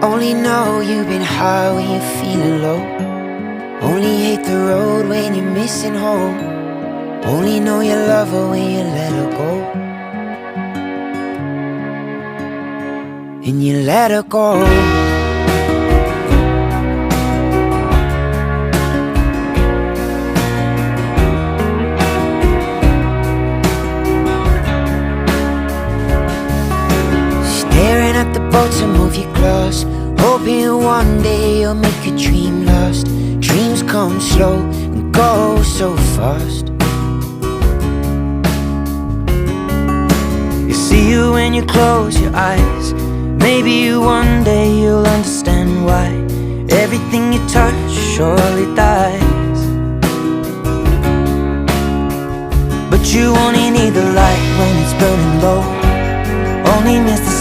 Only know you've been high when you're feeling low. Only hate the road when you're missing home. Only know you love her when you let her go. And you let her go. Staring at the bottom of your glass, hoping one day you'll make a dream last. Dreams come slow and go so fast. You see you when you close your eyes. Maybe one day you'll understand why everything you touch surely dies. But you only need the light when it's burning low. Only miss the